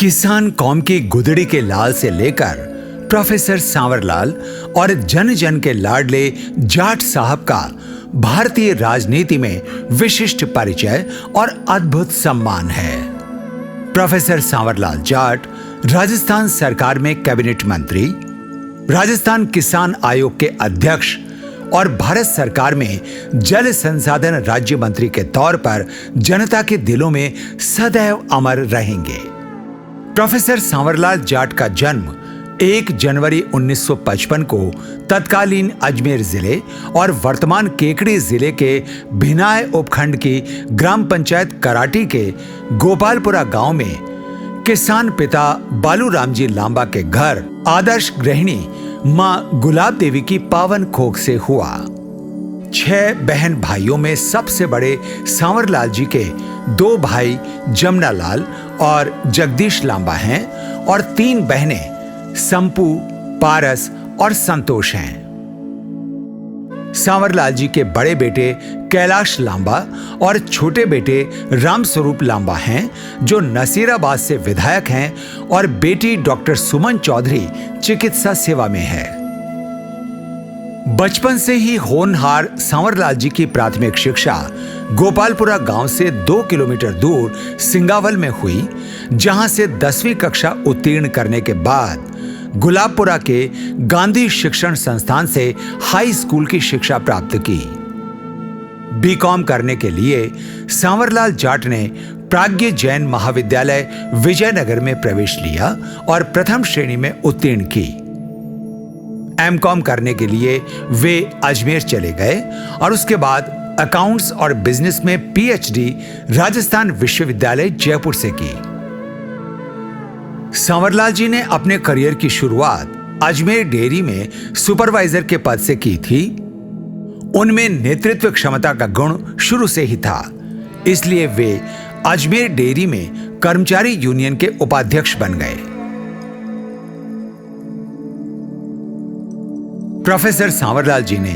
किसान कौम की गुदड़ी के लाल से लेकर प्रोफेसर सांवरलाल और जन जन के लाडले जाट साहब का भारतीय राजनीति में विशिष्ट परिचय और अद्भुत सम्मान है। प्रोफेसर सांवरलाल जाट राजस्थान सरकार में कैबिनेट मंत्री, राजस्थान किसान आयोग के अध्यक्ष और भारत सरकार में जल संसाधन राज्य मंत्री के तौर पर जनता के दिलों में सदैव अमर रहेंगे। प्रोफेसर सांवरलाल जाट का जन्म 1 जनवरी 1955 को तत्कालीन अजमेर जिले और वर्तमान केकड़ी जिले के भिनाय उपखंड की ग्राम पंचायत कराटी के गोपालपुरा गांव में किसान पिता बालूराम जी लांबा के घर आदर्श गृहिणी मां गुलाब देवी की पावन कोख से हुआ। 6 बहन भाइयों में सबसे बड़े सांवरलाल जी के 2 भाई जमुना लाल और जगदीश लांबा हैं और 3 बहनें संपू, पारस और संतोष हैं। सांवरलाल जी के बड़े बेटे कैलाश लांबा और छोटे बेटे रामस्वरूप लांबा हैं जो नसीराबाद से विधायक हैं और बेटी डॉक्टर सुमन चौधरी चिकित्सा सेवा में है। बचपन से ही होनहार सांवरलाल जी की प्राथमिक शिक्षा गोपालपुरा गांव से 2 किलोमीटर दूर सिंगावल में हुई, जहां से 10वीं कक्षा उत्तीर्ण करने के बाद गुलाबपुरा के गांधी शिक्षण संस्थान से हाई स्कूल की शिक्षा प्राप्त की। बीकॉम करने के लिए सांवरलाल जाट ने प्राज्ञ जैन महाविद्यालय विजयनगर में प्रवेश लिया और प्रथम श्रेणी में उत्तीर्ण की। एमकॉम करने के लिए वे अजमेर चले गए और उसके बाद अकाउंट्स और बिजनेस में पीएचडी राजस्थान विश्वविद्यालय जयपुर से की। सांवरलाल जी ने अपने करियर की शुरुआत अजमेर डेयरी में सुपरवाइजर के पद से की थी। उनमें नेतृत्व क्षमता का गुण शुरू से ही था, इसलिए वे अजमेर डेयरी में कर्मचारी यूनियन के उपाध्यक्ष बन गए। प्रोफेसर सांवरलाल जी ने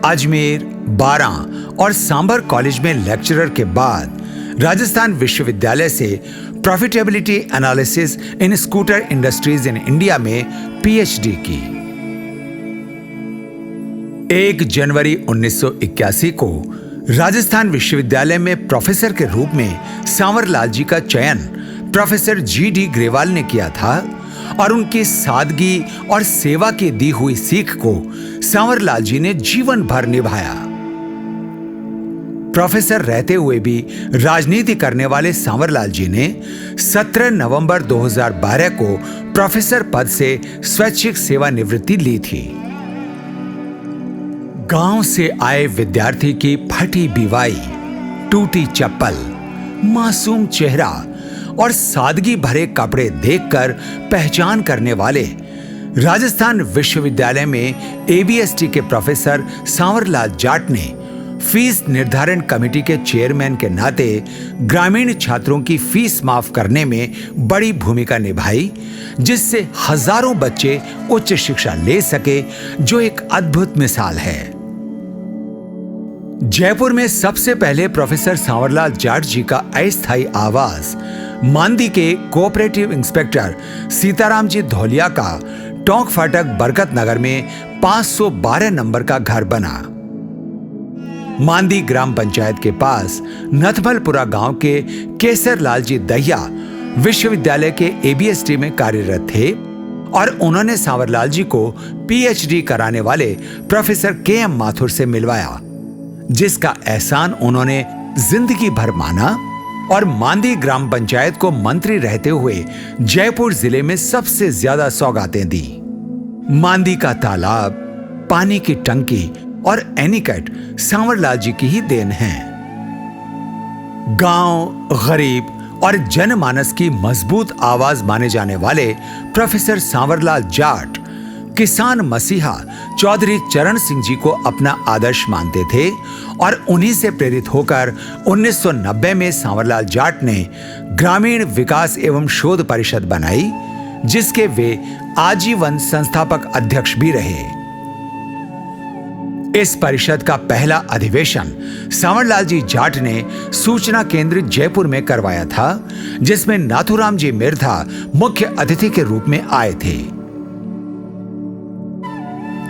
अजमेर, बारां और सांभर कॉलेज में लेक्चरर के बाद राजस्थान विश्वविद्यालय से profitability analysis in scooter industries in India में पीएचडी की। 1 जनवरी 1981 को राजस्थान विश्वविद्यालय में प्रोफेसर के रूप में सांवरलाल जी का चयन प्रोफेसर जीडी ग्रेवाल ने किया था और उनकी सादगी और सेवा की दी हुई सीख को सांवरलाल जी ने जीवन भर निभाया। प्रोफेसर रहते हुए भी राजनीति करने वाले सांवरलाल जी ने 17 नवंबर 2012 को प्रोफेसर पद से स्वैच्छिक सेवानिवृत्ति ली थी। गांव से आए विद्यार्थी की फटी बीवाई, टूटी चप्पल, मासूम चेहरा और सादगी भरे कपड़े देखकर पहचान करने वाले राजस्थान विश्वविद्यालय में एबीएसटी के प्रोफेसर सांवरलाल जाट ने फीस निर्धारण कमेटी के चेयरमैन के नाते ग्रामीण छात्रों की फीस माफ करने में बड़ी भूमिका निभाई, जिससे हजारों बच्चे उच्च शिक्षा ले सके, जो एक अद्भुत मिसाल है। जयपुर में सबसे पहले प्रोफेसर सांवरलाल जाट जी का अस्थायी आवास मांदी के कोऑपरेटिव इंस्पेक्टर सीताराम जी धौलिया का टोंक फाटक बरकत नगर में 512 नंबर का घर बना। मांदी ग्राम पंचायत के पास नथमलपुरा गांव के केसरलाल जी दहिया विश्वविद्यालय के एबीएसटी में कार्यरत थे और उन्होंने सांवरलाल जी को पीएचडी कराने वाले प्रोफेसर केएम माथुर से मिलवाया, जिसका एहसान उन्होंने जिंदगी भर माना और मांदी ग्राम पंचायत को मंत्री रहते हुए जयपुर जिले में सबसे ज्यादा सौगातें दी। मांदी का तालाब, पानी की टंकी और एनीकट सांवरलाल जी की ही देन है। गांव, गरीब और जनमानस की मजबूत आवाज माने जाने वाले प्रोफेसर सांवरलाल जाट किसान मसीहा चौधरी चरण सिंह जी को अपना आदर्श मानते थे और उन्हीं से प्रेरित होकर 1990 में सांवरलाल जाट ने ग्रामीण विकास एवं शोध परिषद बनाई, जिसके वे आजीवन संस्थापक अध्यक्ष भी रहे। इस परिषद का पहला अधिवेशन सांवरलाल जी जाट ने सूचना केंद्र जयपुर में करवाया था, जिसमें नाथूराम जी मिर्धा मुख्य अतिथि के रूप में आए थे।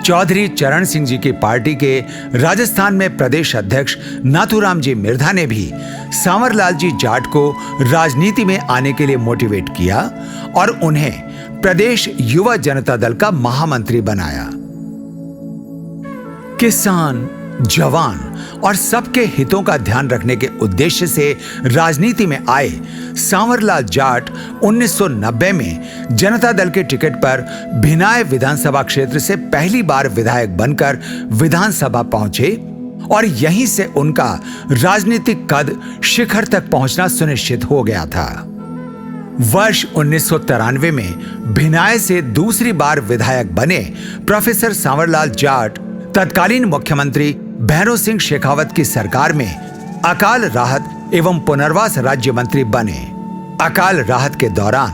चौधरी चरण सिंह जी की पार्टी के राजस्थान में प्रदेश अध्यक्ष नाथूराम जी मिर्धा ने भी सांवरलाल जी जाट को राजनीति में आने के लिए मोटिवेट किया और उन्हें प्रदेश युवा जनता दल का महामंत्री बनाया। किसान, जवान और सबके हितों का ध्यान रखने के उद्देश्य से राजनीति में आए सांवरलाल जाट 1990 में जनता दल के टिकट पर भिनाय विधानसभा क्षेत्र से पहली बार विधायक बनकर विधानसभा पहुंचे और यहीं से उनका राजनीतिक कद शिखर तक पहुंचना सुनिश्चित हो गया था। वर्ष 1993 में भिनाय से दूसरी बार विधायक बने प्रोफेसर सांवरलाल जाट तत्कालीन मुख्यमंत्री भैरों सिंह शेखावत की सरकार में अकाल राहत एवं पुनर्वास राज्य मंत्री बने। अकाल राहत के दौरान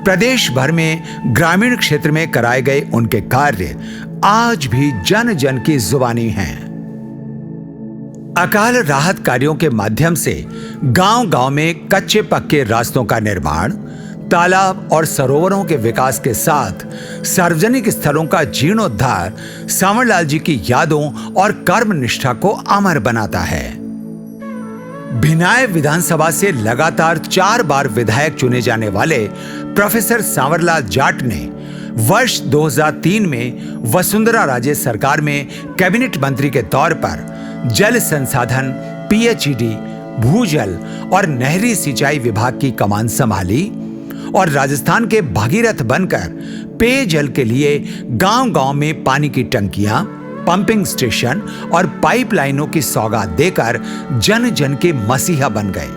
प्रदेश भर में ग्रामीण क्षेत्र में कराए गए उनके कार्य आज भी जन जन की जुबानी हैं। अकाल राहत कार्यों के माध्यम से गांव-गांव में कच्चे पक्के रास्तों का निर्माण, तालाब और सरोवरों के विकास के साथ सार्वजनिक स्थलों का जीर्णोद्धार सांवरलाल जी की यादों और कर्म निष्ठा को अमर बनाता है। भिनाय विधानसभा से लगातार 4 बार विधायक चुने जाने वाले प्रोफेसर सांवरलाल जाट ने वर्ष 2003 में वसुंधरा राजे सरकार में कैबिनेट मंत्री के तौर पर जल संसाधन, पीएचईडी, भूजल और नहरी सिंचाई विभाग की कमान संभाली और राजस्थान के भगीरथ बनकर पेयजल के लिए गांव-गांव में पानी की टंकियां, पंपिंग स्टेशन और पाइपलाइनों की सौगात देकर जन जन के मसीहा बन गए।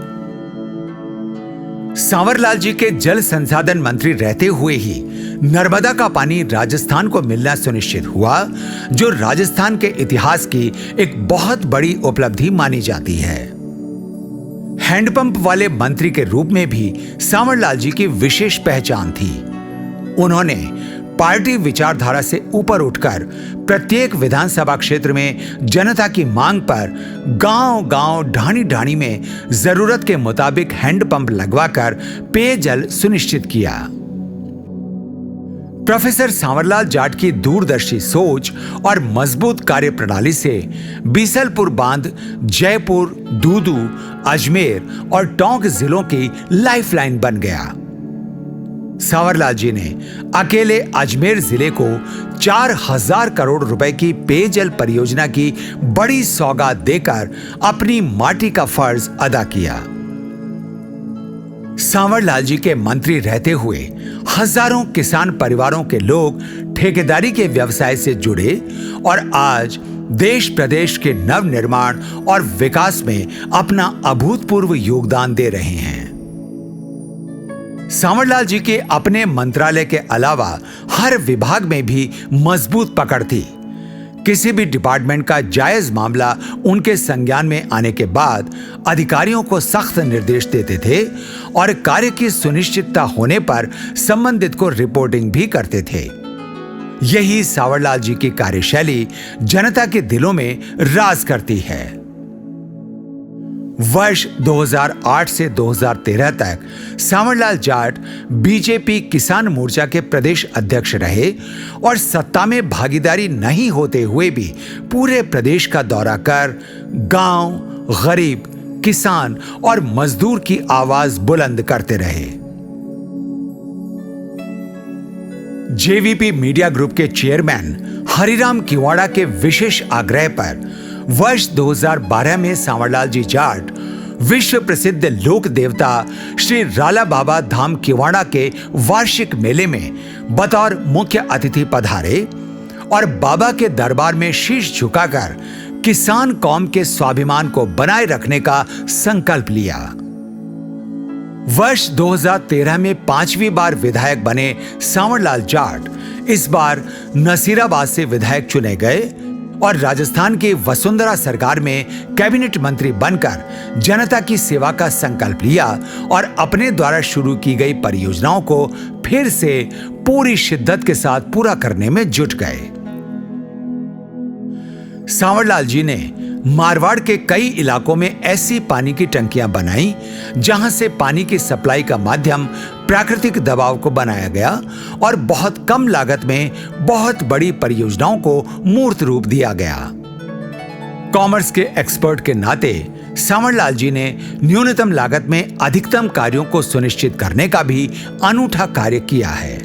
सांवरलाल जी के जल संसाधन मंत्री रहते हुए ही नर्मदा का पानी राजस्थान को मिलना सुनिश्चित हुआ, जो राजस्थान के इतिहास की एक बहुत बड़ी उपलब्धि मानी जाती है। हैंडपंप वाले मंत्री के रूप में भी सांवरलाल जी की विशेष पहचान थी। उन्होंने पार्टी विचारधारा से ऊपर उठकर प्रत्येक विधानसभा क्षेत्र में जनता की मांग पर गांव-गांव, ढाणी-ढाणी में जरूरत के मुताबिक हैंडपंप लगवाकर पेयजल सुनिश्चित किया। प्रोफेसर सांवरलाल जाट की दूरदर्शी सोच और मजबूत कार्यप्रणाली से बीसलपुर बांध जयपुर, दूदू, अजमेर और टोंक जिलों की लाइफलाइन बन गया। सांवरलाल जी ने अकेले अजमेर जिले को 4000 करोड़ रुपए की पेयजल परियोजना की बड़ी सौगात देकर अपनी माटी का फर्ज अदा किया। सांवरलाल जी के मंत्री रहते हुए हजारों किसान परिवारों के लोग ठेकेदारी के व्यवसाय से जुड़े और आज देश प्रदेश के नव निर्माण और विकास में अपना अभूतपूर्व योगदान दे रहे हैं। सांवरलाल जी के अपने मंत्रालय के अलावा हर विभाग में भी मजबूत पकड़ थी। किसी भी डिपार्टमेंट का जायज मामला उनके संज्ञान में आने के बाद अधिकारियों को सख्त निर्देश देते थे और कार्य की सुनिश्चितता होने पर संबंधित को रिपोर्टिंग भी करते थे। यही सांवरलाल जी की कार्यशैली जनता के दिलों में राज करती है। वर्ष 2008 से 2013 तक सांवरलाल जाट बीजेपी किसान मोर्चा के प्रदेश अध्यक्ष रहे और सत्ता में भागीदारी नहीं होते हुए भी पूरे प्रदेश का दौरा कर गांव, गरीब, किसान और मजदूर की आवाज बुलंद करते रहे। जेवीपी मीडिया ग्रुप के चेयरमैन हरिराम किवाड़ा के विशेष आग्रह पर वर्ष 2012 में सांवरलाल जी जाट विश्व प्रसिद्ध लोक देवता श्री राला बाबा धाम किवाड़ा के वार्षिक मेले में बतौर मुख्य अतिथि पधारे और बाबा के दरबार में शीश झुकाकर किसान कौम के स्वाभिमान को बनाए रखने का संकल्प लिया। वर्ष 2013 में 5वीं बार विधायक बने सांवरलाल जाट इस बार नसीराबाद से विधायक चुने गए और राजस्थान की वसुंधरा सरकार में कैबिनेट मंत्री बनकर जनता की सेवा का संकल्प लिया और अपने द्वारा शुरू की गई परियोजनाओं को फिर से पूरी शिद्दत के साथ पूरा करने में जुट गए। सांवरलाल जी ने मारवाड़ के कई इलाकों में ऐसी पानी की टंकियां बनाई जहां से पानी की सप्लाई का माध्यम प्राकृतिक दबाव को बनाया गया और बहुत कम लागत में बहुत बड़ी परियोजनाओं को मूर्त रूप दिया गया। कॉमर्स के एक्सपर्ट के नाते सांवरलाल जी ने न्यूनतम लागत में अधिकतम कार्यों को सुनिश्चित करने का भी अनूठा कार्य किया है।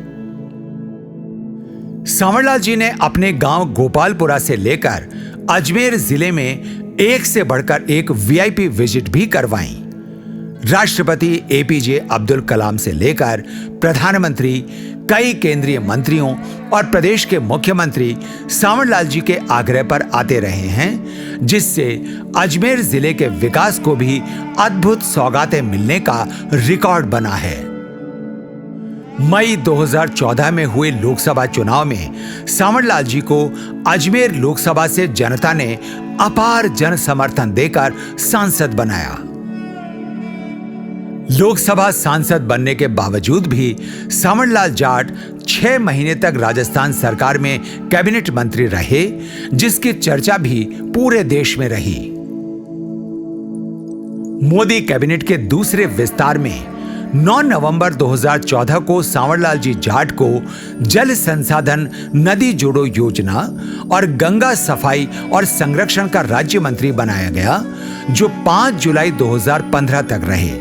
सांवरलाल जी ने अपने गांव गोपालपुरा से लेकर अजमेर जिले में एक से बढ़कर एक वीआईपी विजिट भी करवाई। राष्ट्रपति एपीजे अब्दुल कलाम से लेकर प्रधानमंत्री, कई केंद्रीय मंत्रियों और प्रदेश के मुख्यमंत्री सांवरलाल जी के आग्रह पर आते रहे हैं, जिससे अजमेर जिले के विकास को भी अद्भुत सौगातें मिलने का रिकॉर्ड बना है। मई 2014 में हुए लोकसभा चुनाव में सांवरलाल जी को अजमेर लोकसभा से जनता ने अपार जन समर्थन देकर सांसद बनाया। लोकसभा सांसद बनने के बावजूद भी सांवरलाल जाट 6 महीने तक राजस्थान सरकार में कैबिनेट मंत्री रहे, जिसकी चर्चा भी पूरे देश में रही। मोदी कैबिनेट के दूसरे विस्तार में 9 नवंबर 2014 को सांवरलाल जी जाट को जल संसाधन नदी जोड़ो योजना और गंगा सफाई और संरक्षण का राज्य मंत्री बनाया गया, जो 5 जुलाई 2015 तक रहे।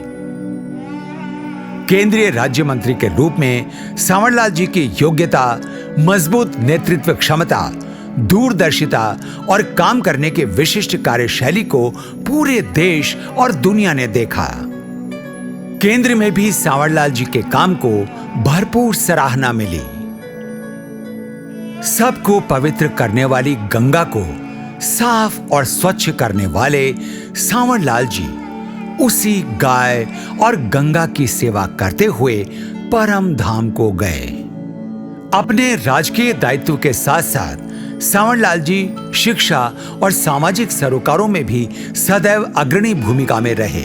केंद्रीय राज्य मंत्री के रूप में सांवरलाल जी की योग्यता, मजबूत नेतृत्व क्षमता, दूरदर्शिता और काम करने की विशिष्ट कार्यशैली को पूरे देश और दुनिया ने देखा। केंद्र में भी सांवरलाल जी के काम को भरपूर सराहना मिली। सबको पवित्र करने वाली गंगा को साफ और स्वच्छ करने वाले सांवरलाल जी उसी गाय और गंगा की सेवा करते हुए परम धाम को गए। अपने राजकीय दायित्व के साथ साथ सांवरलाल जी शिक्षा और सामाजिक सरोकारों में भी सदैव अग्रणी भूमिका में रहे।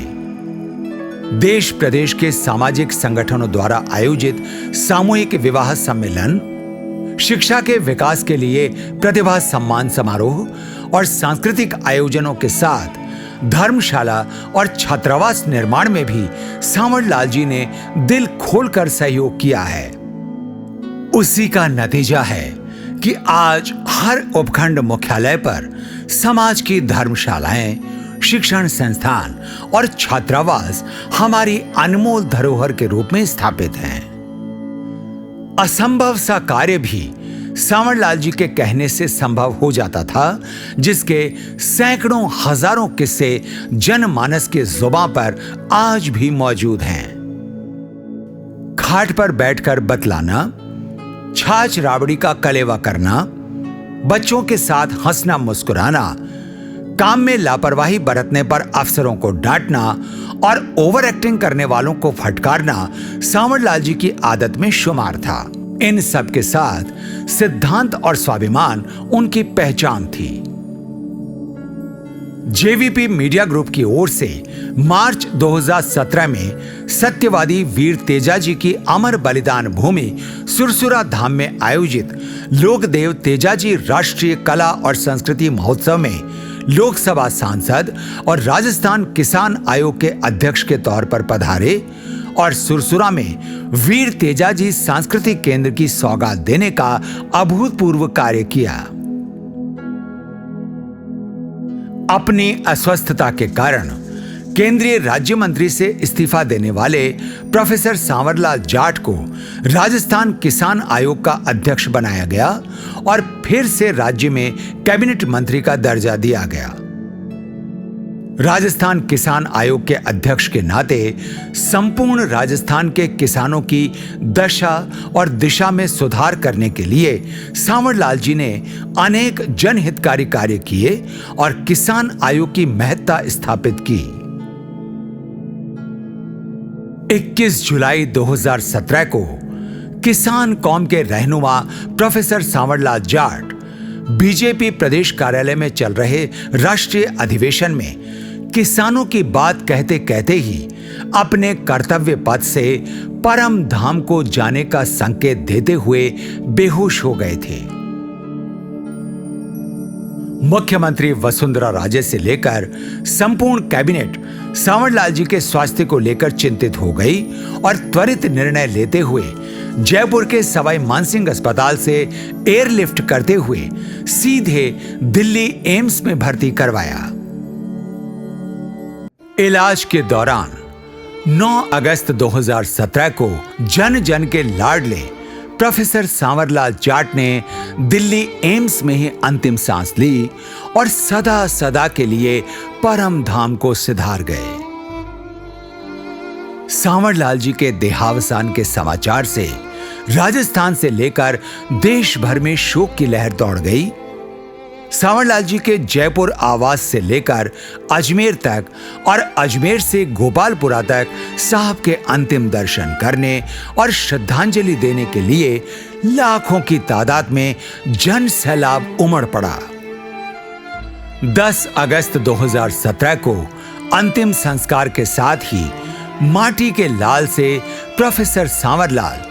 देश प्रदेश के सामाजिक संगठनों द्वारा आयोजित सामूहिक विवाह सम्मेलन, शिक्षा के विकास के लिए प्रतिभा सम्मान समारोह और सांस्कृतिक आयोजनों के साथ धर्मशाला और छात्रावास निर्माण में भी सांवरलाल जी ने दिल खोलकर सहयोग किया है। उसी का नतीजा है कि आज हर उपखंड मुख्यालय पर समाज की धर्मशालाएं, शिक्षण संस्थान और छात्रावास हमारी अनमोल धरोहर के रूप में स्थापित हैं। असंभव सा कार्य भी सांवरलाल जी के कहने से संभव हो जाता था, जिसके सैकड़ों हजारों किस्से जनमानस के जुबां पर आज भी मौजूद हैं। खाट पर बैठकर बतलाना, छाछ राबड़ी का कलेवा करना, बच्चों के साथ हंसना मुस्कुराना, काम में लापरवाही बरतने पर अफसरों को डांटना और ओवर एक्टिंग करने वालों को फटकारना सांवरलाल जी की आदत में शुमार था। इन सब के साथ सिद्धांत और स्वाभिमान उनकी पहचान थी। जेवीपी मीडिया ग्रुप की ओर से मार्च 2017 में सत्यवादी वीर तेजाजी की अमर बलिदान भूमि सुरसुरा धाम में आयोजित लोकदेव तेजाजी राष्ट्रीय कला और संस्कृति महोत्सव में लोकसभा सांसद और राजस्थान किसान आयोग के अध्यक्ष के तौर पर पधारे और सुरसुरा में वीर तेजाजी सांस्कृतिक केंद्र की सौगात देने का अभूतपूर्व कार्य किया। अपनी अस्वस्थता के कारण केंद्रीय राज्य मंत्री से इस्तीफा देने वाले प्रोफेसर सांवरलाल जाट को राजस्थान किसान आयोग का अध्यक्ष बनाया गया और फिर से राज्य में कैबिनेट मंत्री का दर्जा दिया गया। राजस्थान किसान आयोग के अध्यक्ष के नाते संपूर्ण राजस्थान के किसानों की दशा और दिशा में सुधार करने के लिए सांवरलाल जी ने अनेक जनहितकारी कार्य किए और किसान आयोग की महत्ता स्थापित की। 21 जुलाई 2017 को किसान कौम के रहनुमा प्रोफेसर सांवरलाल जाट बीजेपी प्रदेश कार्यालय में चल रहे राष्ट्रीय अधिवेशन में किसानों की बात कहते कहते ही अपने कर्तव्य पथ से परम धाम को जाने का संकेत देते हुए बेहोश हो गए थे। मुख्यमंत्री वसुंधरा राजे से लेकर संपूर्ण कैबिनेट सांवरलाल जी के स्वास्थ्य को लेकर चिंतित हो गई और त्वरित निर्णय लेते हुए जयपुर के सवाई मानसिंह अस्पताल से एयरलिफ्ट करते हुए सीधे दिल्ली एम्स में भर्ती करवाया। इलाज के दौरान 9 अगस्त 2017 को जन जन के लाडले प्रोफेसर सांवरलाल जाट ने दिल्ली एम्स में ही अंतिम सांस ली और सदा सदा के लिए परम धाम को सिधार गए। सांवरलाल जी के देहावसान के समाचार से राजस्थान से लेकर देश भर में शोक की लहर दौड़ गई। सांवरलाल जी के जयपुर आवास से लेकर अजमेर तक और अजमेर से गोपालपुरा तक साहब के अंतिम दर्शन करने और श्रद्धांजलि देने के लिए लाखों की तादाद में जन सैलाब उमड़ पड़ा। 10 अगस्त 2017 को अंतिम संस्कार के साथ ही माटी के लाल से प्रोफेसर सांवरलाल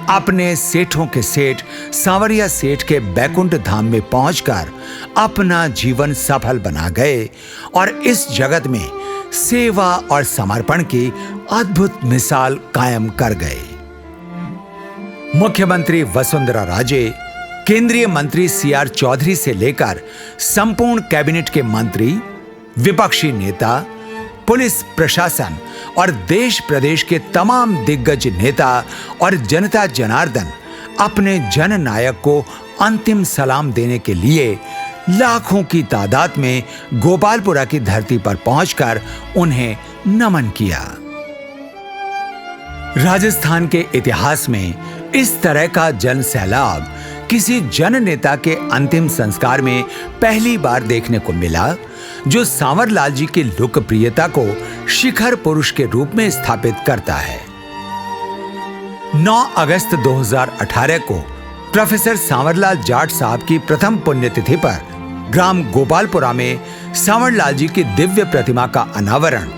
अपने सेठों के सेठ सांवरिया सेठ के बैकुंठ धाम में पहुंचकर अपना जीवन सफल बना गए और इस जगत में सेवा और समर्पण की अद्भुत मिसाल कायम कर गए। मुख्यमंत्री वसुंधरा राजे, केंद्रीय मंत्री CR चौधरी से लेकर संपूर्ण कैबिनेट के मंत्री, विपक्षी नेता, पुलिस प्रशासन और देश प्रदेश के तमाम दिग्गज नेता और जनता जनार्दन अपने जन नायक को अंतिम सलाम देने के लिए लाखों की तादाद में गोपालपुरा की धरती पर पहुंचकर उन्हें नमन किया। राजस्थान के इतिहास में इस तरह का जन सैलाब किसी जन नेता के अंतिम संस्कार में पहली बार देखने को मिला, जो सांवरलाल जी की लोकप्रियता को शिखर पुरुष के रूप में स्थापित करता है। 9 अगस्त 2018 को प्रोफेसर सांवरलाल जाट साहब की प्रथम पुण्यतिथि पर ग्राम गोपालपुरा में सांवरलाल जी की दिव्य प्रतिमा का अनावरण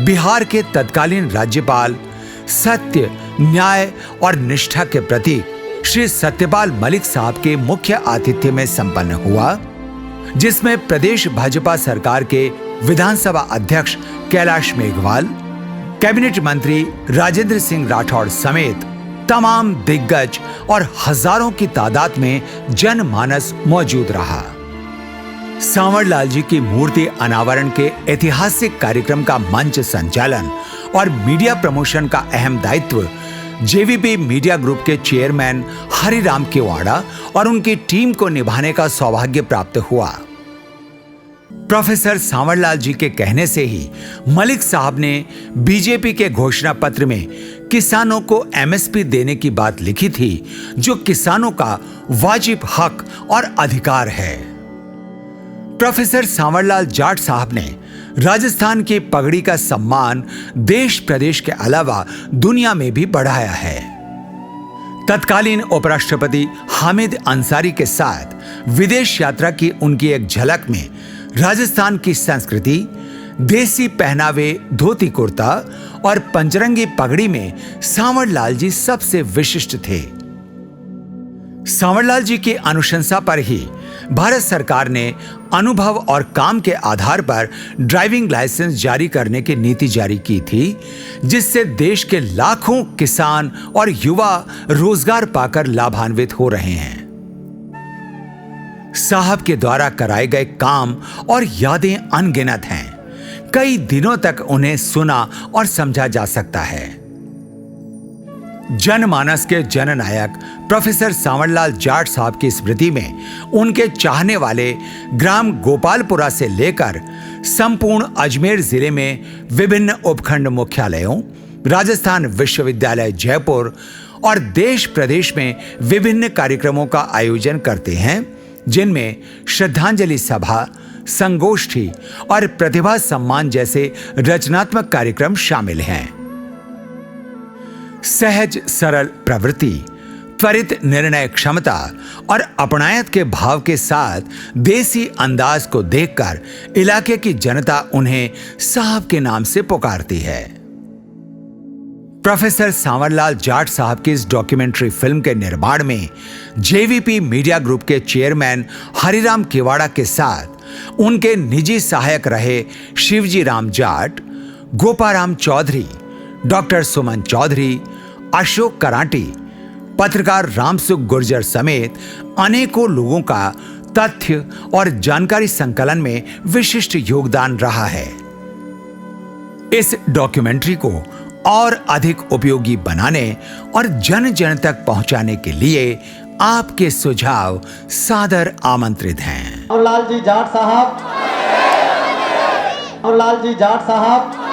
बिहार के तत्कालीन राज्यपाल, सत्य, न्याय और निष्ठा के प्रतीक श्री सत्यपाल मलिक साहब के मुख्य आतिथ्य में संपन्न हुआ, जिसमें प्रदेश भाजपा सरकार के विधानसभा अध्यक्ष कैलाश मेघवाल, कैबिनेट मंत्री राजेंद्र सिंह राठौड़ समेत तमाम दिग्गज और हजारों की तादाद में जनमानस मौजूद रहा। सांवरलाल जी की मूर्ति अनावरण के ऐतिहासिक कार्यक्रम का मंच संचालन और मीडिया प्रमोशन का अहम दायित्व JVP मीडिया ग्रुप के चेयरमैन हरिराम केवाड़ा और उनकी टीम को निभाने का सौभाग्य प्राप्त हुआ। प्रोफेसर सांवरलाल जी के कहने से ही मलिक साहब ने बीजेपी के घोषणा पत्र में किसानों को MSP देने की बात लिखी थी, जो किसानों का वाजिब हक और अधिकार है। प्रोफेसर सांवरलाल जाट साहब ने राजस्थान की पगड़ी का सम्मान देश प्रदेश के अलावा दुनिया में भी बढ़ाया है। तत्कालीन उपराष्ट्रपति हामिद अंसारी के साथ विदेश यात्रा की उनकी एक झलक में राजस्थान की संस्कृति, देसी पहनावे, धोती कुर्ता और पंचरंगी पगड़ी में सांवरलाल जी सबसे विशिष्ट थे। सांवरलाल जी की अनुशंसा पर ही भारत सरकार ने अनुभव और काम के आधार पर ड्राइविंग लाइसेंस जारी करने की नीति जारी की थी, जिससे देश के लाखों किसान और युवा रोजगार पाकर लाभान्वित हो रहे हैं। साहब के द्वारा कराए गए काम और यादें अनगिनत हैं। कई दिनों तक उन्हें सुना और समझा जा सकता है। जनमानस के जननायक प्रोफेसर सांवरलाल जाट साहब की स्मृति में उनके चाहने वाले ग्राम गोपालपुरा से लेकर संपूर्ण अजमेर जिले में विभिन्न उपखंड मुख्यालयों, राजस्थान विश्वविद्यालय जयपुर और देश प्रदेश में विभिन्न कार्यक्रमों का आयोजन करते हैं, जिनमें श्रद्धांजलि सभा, संगोष्ठी और प्रतिभा सम्मान जैसे रचनात्मक कार्यक्रम शामिल हैं। सहज सरल प्रवृत्ति, त्वरित निर्णय क्षमता और अपनायत के भाव के साथ देसी अंदाज को देखकर इलाके की जनता उन्हें साहब के नाम से पुकारती है। प्रोफेसर सांवरलाल जाट साहब की इस डॉक्यूमेंट्री फिल्म के निर्माण में JVP मीडिया ग्रुप के चेयरमैन हरिराम केवाड़ा के साथ उनके निजी सहायक रहे शिवजी राम जाट, गोपाराम चौधरी, डॉक्टर सुमन चौधरी, अशोक कराटी, पत्रकार रामसुख गुर्जर समेत अनेकों लोगों का तथ्य और जानकारी संकलन में विशिष्ट योगदान रहा है। इस डॉक्यूमेंट्री को और अधिक उपयोगी बनाने और जन जन तक पहुंचाने के लिए आपके सुझाव सादर आमंत्रित हैं। सावरलाल जी जाट साहब, सावरलाल जी जाट साहब।